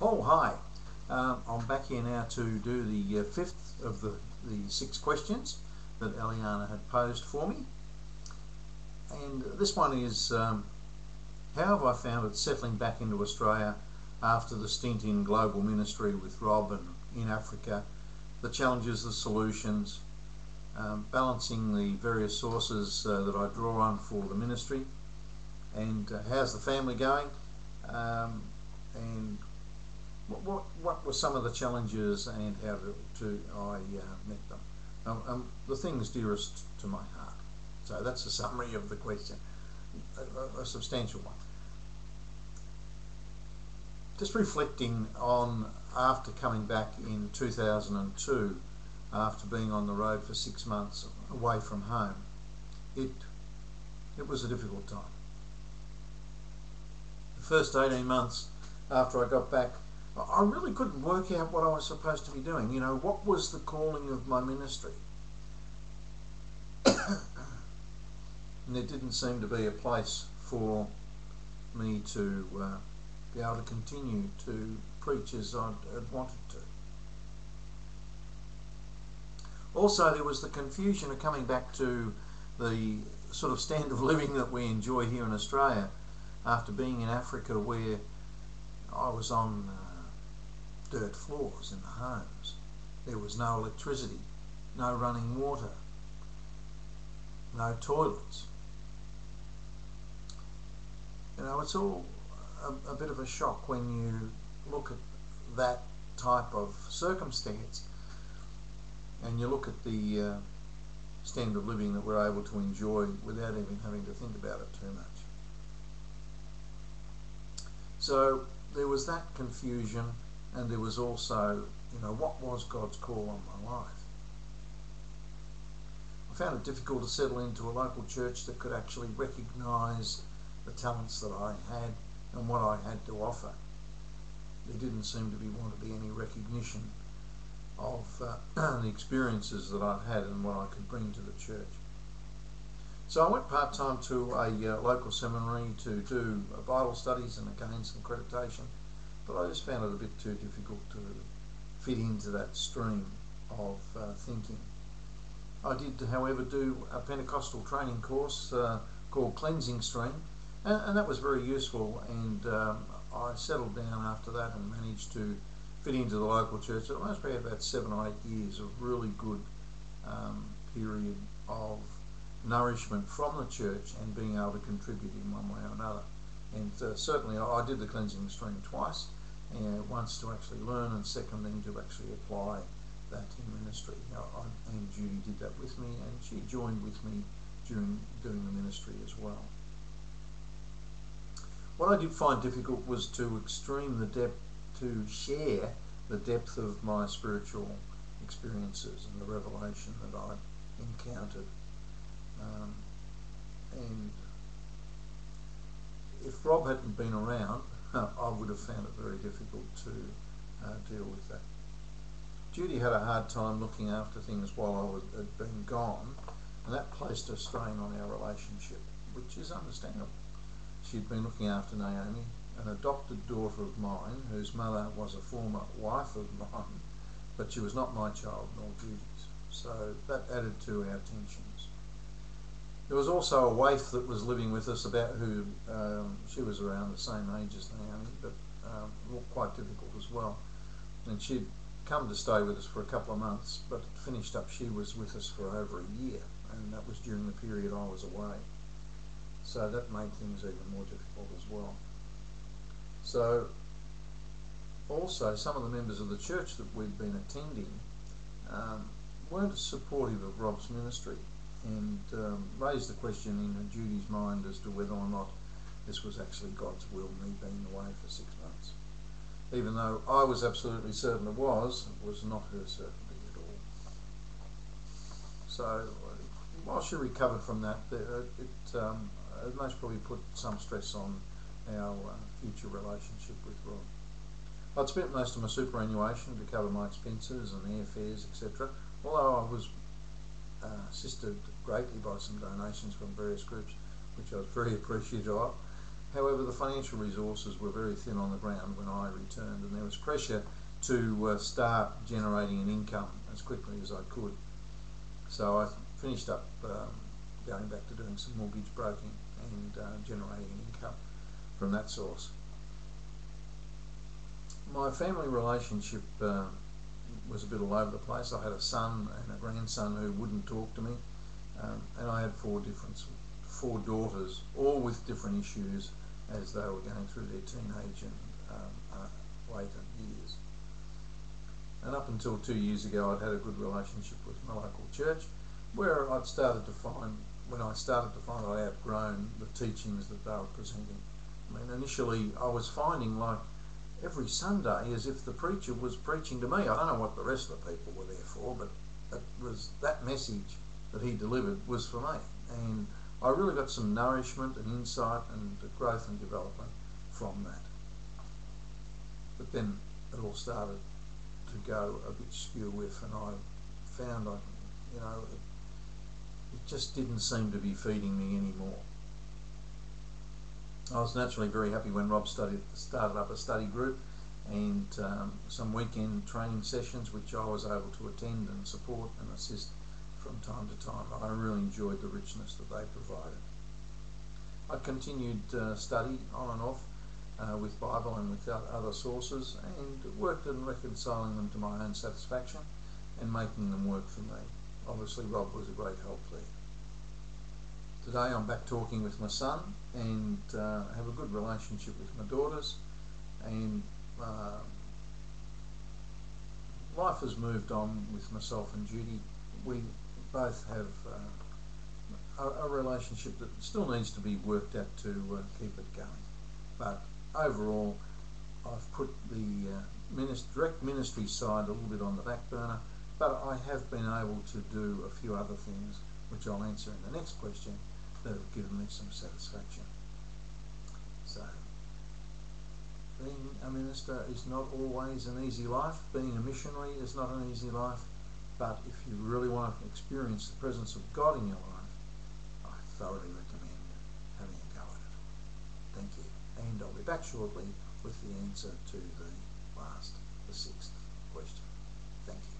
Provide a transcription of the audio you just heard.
Oh, hi. I'm back here now to do the fifth of the 6 questions that Eliana had posed for me. And this one is, how have I found it settling back into Australia after the stint in global ministry with Rob and in Africa, the challenges, the solutions, balancing the various sources that I draw on for the ministry, and how's the family going, and what were some of the challenges and how I met them. The things dearest to my heart. So that's a summary of the question, a substantial one. Just reflecting on after coming back in 2002, after being on the road for 6 months away from home, it was a difficult time. The first 18 months after I got back, I really couldn't work out what I was supposed to be doing. You know, what was the calling of my ministry? And there didn't seem to be a place for me to be able to continue to preach as I'd wanted to. Also, there was the confusion of coming back to the sort of standard of living that we enjoy here in Australia after being in Africa, where I was on dirt floors in the homes. There was no electricity, no running water, no toilets. You know, it's all a bit of a shock when you look at that type of circumstance and you look at the standard of living that we're able to enjoy without even having to think about it too much. So there was that confusion, and there was also, you know, what was God's call on my life? I found it difficult to settle into a local church that could actually recognise the talents that I had and what I had to offer. There didn't seem to want to be any recognition of the experiences that I'd had and what I could bring to the church. So I went part-time to a local seminary to do Bible studies and gain some accreditation, but I just found it a bit too difficult to fit into that stream of thinking. I did, however, do a Pentecostal training course called Cleansing Stream, and that was very useful, and I settled down after that and managed to fit into the local church. It must be about 7 or 8 years of really good period of nourishment from the church and being able to contribute in one way or another. And certainly I did the Cleansing Stream twice, once to actually learn, and second then to actually apply that in ministry. And Judy did that with me, and she joined with me during doing the ministry as well. What I did find difficult was to share the depth of my spiritual experiences and the revelation that I encountered. And if Rob hadn't been around, I would have found it very difficult to deal with that. Judy had a hard time looking after things while I had been gone, and that placed a strain on our relationship, which is understandable. She'd been looking after Naomi, an adopted daughter of mine, whose mother was a former wife of mine, but she was not my child nor Judy's. So that added to our tensions. There was also a waif that was living with us, about who she was around the same age as Naomi, but quite difficult as well. And she'd come to stay with us for a couple of months, but finished up she was with us for over a year, and that was during the period I was away. So that made things even more difficult as well. So also some of the members of the church that we'd been attending weren't supportive of Rob's ministry, and raised the question in Judy's mind as to whether or not this was actually God's will, me being away for 6 months. Even though I was absolutely certain it was not her certainty at all. So while she recovered from that, it most probably put some stress on our future relationship with Rob. I'd spent most of my superannuation to cover my expenses and airfares, etc., although I was assisted greatly by some donations from various groups, which I was very appreciative of. However, the financial resources were very thin on the ground when I returned, and there was pressure to start generating an income as quickly as I could. So I finished up going back to doing some mortgage broking and generating an income from that source. My family relationship was a bit all over the place. I had a son and a grandson who wouldn't talk to me, and I had four daughters, all with different issues as they were going through their teenage and later years. And up until 2 years ago, I'd had a good relationship with my local church, where when I started to find that I had outgrown the teachings that they were presenting. I mean, initially I was finding, like, every Sunday as if the preacher was preaching to me. I don't know what the rest of the people were there for, but it was that message that he delivered was for me. And I really got some nourishment and insight and growth and development from that. But then it all started to go a bit skew with, and I found it just didn't seem to be feeding me anymore. I was naturally very happy when Rob started up a study group and some weekend training sessions, which I was able to attend and support and assist from time to time. I really enjoyed the richness that they provided. I continued study on and off with Bible and with other sources, and worked in reconciling them to my own satisfaction and making them work for me. Obviously, Rob was a great help there. Today I'm back talking with my son and have a good relationship with my daughters, and life has moved on with myself and Judy. We both have a relationship that still needs to be worked at to keep it going. But overall, I've put the direct ministry side a little bit on the back burner, but I have been able to do a few other things, which I'll answer in the next question, that have given me some satisfaction. So, being a minister is not always an easy life. Being a missionary is not an easy life. But if you really want to experience the presence of God in your life, I thoroughly recommend having a go at it. Thank you. And I'll be back shortly with the answer to the sixth question. Thank you.